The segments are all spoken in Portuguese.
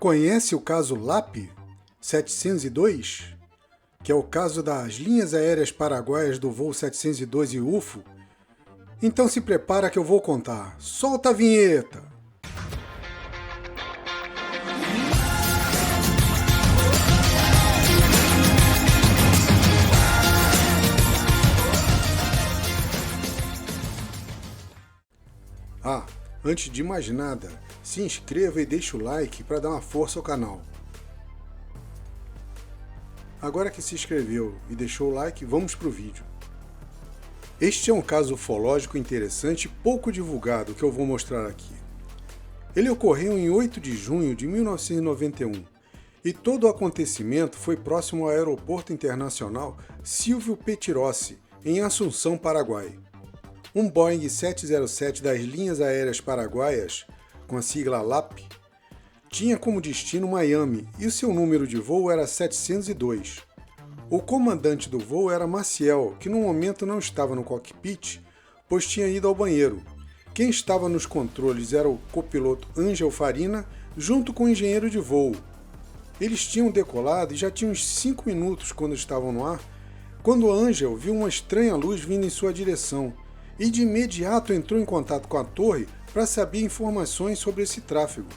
Conhece o caso LAP 702? Que é o caso das linhas aéreas paraguaias do voo 702 e UFO? Então se prepara que eu vou contar. Solta a vinheta! Antes de mais nada, se inscreva e deixe o like para dar uma força ao canal. Agora que se inscreveu e deixou o like, vamos para o vídeo. Este é um caso ufológico interessante e pouco divulgado que eu vou mostrar aqui. Ele ocorreu em 8 de junho de 1991 e todo o acontecimento foi próximo ao Aeroporto Internacional Silvio Pettirossi, em Assunção, Paraguai. Um Boeing 707 das linhas aéreas paraguaias, com a sigla LAP, tinha como destino Miami e o seu número de voo era 702. O comandante do voo era Maciel, que no momento não estava no cockpit, pois tinha ido ao banheiro. Quem estava nos controles era o copiloto Ángel Farina, junto com o engenheiro de voo. Eles tinham decolado e já tinham uns 5 minutos quando estavam no ar, quando Ángel viu uma estranha luz vindo em sua direção, e de imediato entrou em contato com a torre para saber informações sobre esse tráfego.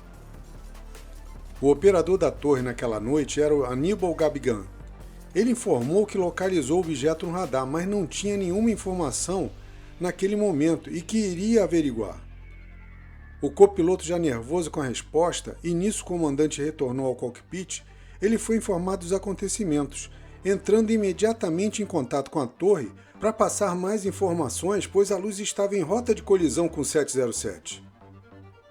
O operador da torre naquela noite era o Aníbal Gabigan. Ele informou que localizou o objeto no radar, mas não tinha nenhuma informação naquele momento e que iria averiguar. O copiloto já nervoso com a resposta, e nisso o comandante retornou ao cockpit, ele foi informado dos acontecimentos, entrando imediatamente em contato com a torre para passar mais informações, pois a luz estava em rota de colisão com o 707.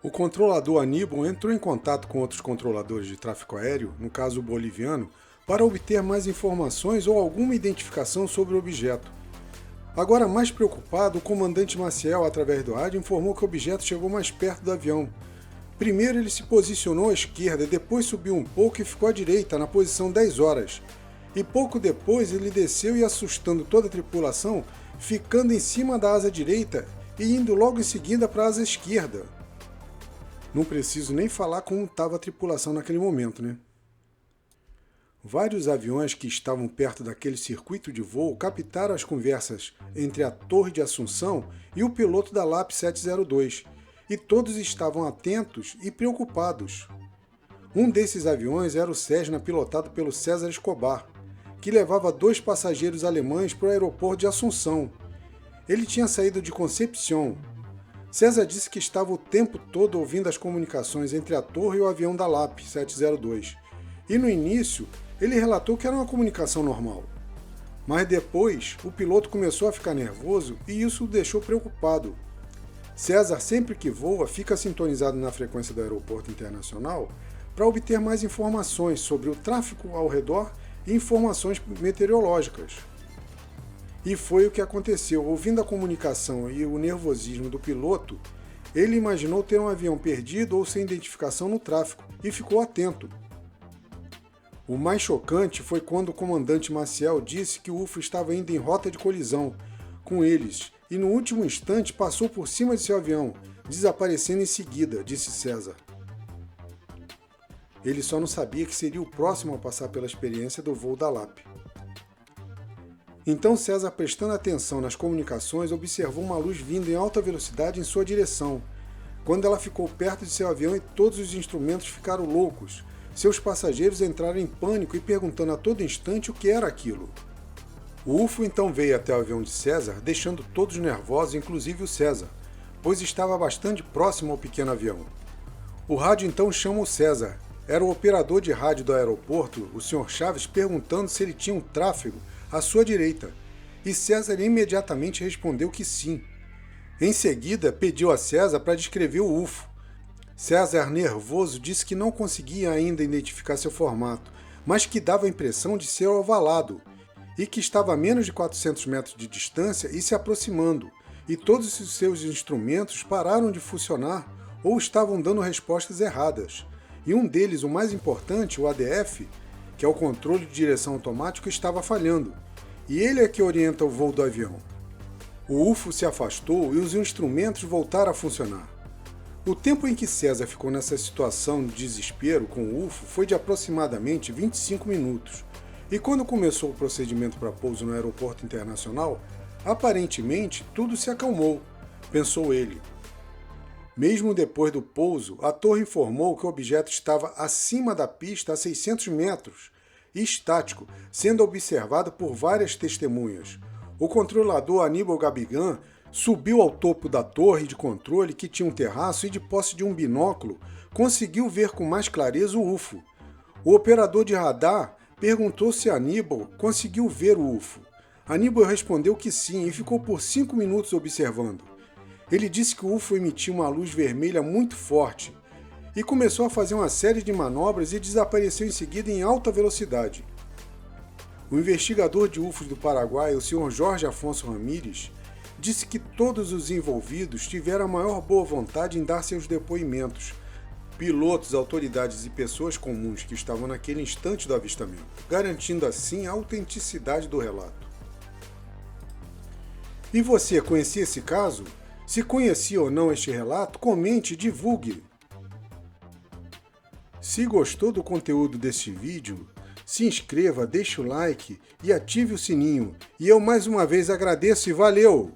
O controlador Aníbal entrou em contato com outros controladores de tráfego aéreo, no caso o boliviano, para obter mais informações ou alguma identificação sobre o objeto. Agora, mais preocupado, o comandante Maciel, através do rádio, informou que o objeto chegou mais perto do avião. Primeiro ele se posicionou à esquerda, depois subiu um pouco e ficou à direita, na posição 10 horas. E pouco depois ele desceu e, assustando toda a tripulação, ficando em cima da asa direita e indo logo em seguida para a asa esquerda. Não preciso nem falar como estava a tripulação naquele momento, né? Vários aviões que estavam perto daquele circuito de voo captaram as conversas entre a Torre de Assunção e o piloto da LAP 702, e todos estavam atentos e preocupados. Um desses aviões era o Cessna, pilotado pelo César Escobar, que levava 2 passageiros alemães para o aeroporto de Assunção. Ele tinha saído de Concepción. César disse que estava o tempo todo ouvindo as comunicações entre a torre e o avião da LAP 702, e no início ele relatou que era uma comunicação normal. Mas depois o piloto começou a ficar nervoso e isso o deixou preocupado. César, sempre que voa, fica sintonizado na frequência do aeroporto internacional para obter mais informações sobre o tráfego ao redor e informações meteorológicas. E foi o que aconteceu. Ouvindo a comunicação e o nervosismo do piloto, ele imaginou ter um avião perdido ou sem identificação no tráfego e ficou atento. O mais chocante foi quando o comandante Maciel disse que o UFO estava indo em rota de colisão com eles e no último instante passou por cima de seu avião, desaparecendo em seguida, disse César. Ele só não sabia que seria o próximo a passar pela experiência do voo da LAP. Então César, prestando atenção nas comunicações, observou uma luz vindo em alta velocidade em sua direção. Quando ela ficou perto de seu avião e todos os instrumentos ficaram loucos, seus passageiros entraram em pânico e perguntando a todo instante o que era aquilo. O UFO então veio até o avião de César, deixando todos nervosos, inclusive o César, pois estava bastante próximo ao pequeno avião. O rádio então chama o César. Era o operador de rádio do aeroporto, o Sr. Chaves, perguntando se ele tinha um tráfego à sua direita, e César imediatamente respondeu que sim. Em seguida, pediu a César para descrever o UFO. César, nervoso, disse que não conseguia ainda identificar seu formato, mas que dava a impressão de ser ovalado, e que estava a menos de 400 metros de distância e se aproximando, e todos os seus instrumentos pararam de funcionar ou estavam dando respostas erradas. E um deles, o mais importante, o ADF, que é o controle de direção automático, estava falhando, e ele é que orienta o voo do avião. O UFO se afastou e os instrumentos voltaram a funcionar. O tempo em que César ficou nessa situação de desespero com o UFO foi de aproximadamente 25 minutos. E quando começou o procedimento para pouso no aeroporto internacional, aparentemente tudo se acalmou, pensou ele. Mesmo depois do pouso, a torre informou que o objeto estava acima da pista a 600 metros e estático, sendo observado por várias testemunhas. O controlador Aníbal Gabigan subiu ao topo da torre de controle, que tinha um terraço, e de posse de um binóculo, conseguiu ver com mais clareza o UFO. O operador de radar perguntou se Aníbal conseguiu ver o UFO. Aníbal respondeu que sim e ficou por 5 minutos observando. Ele disse que o UFO emitia uma luz vermelha muito forte e começou a fazer uma série de manobras e desapareceu em seguida em alta velocidade. O investigador de UFOs do Paraguai, o Sr. Jorge Afonso Ramírez, disse que todos os envolvidos tiveram a maior boa vontade em dar seus depoimentos. Pilotos, autoridades e pessoas comuns que estavam naquele instante do avistamento, garantindo assim a autenticidade do relato. E você conhecia esse caso? Se conhecia ou não este relato, comente e divulgue. Se gostou do conteúdo deste vídeo, se inscreva, deixe o like e ative o sininho. E eu mais uma vez agradeço e valeu!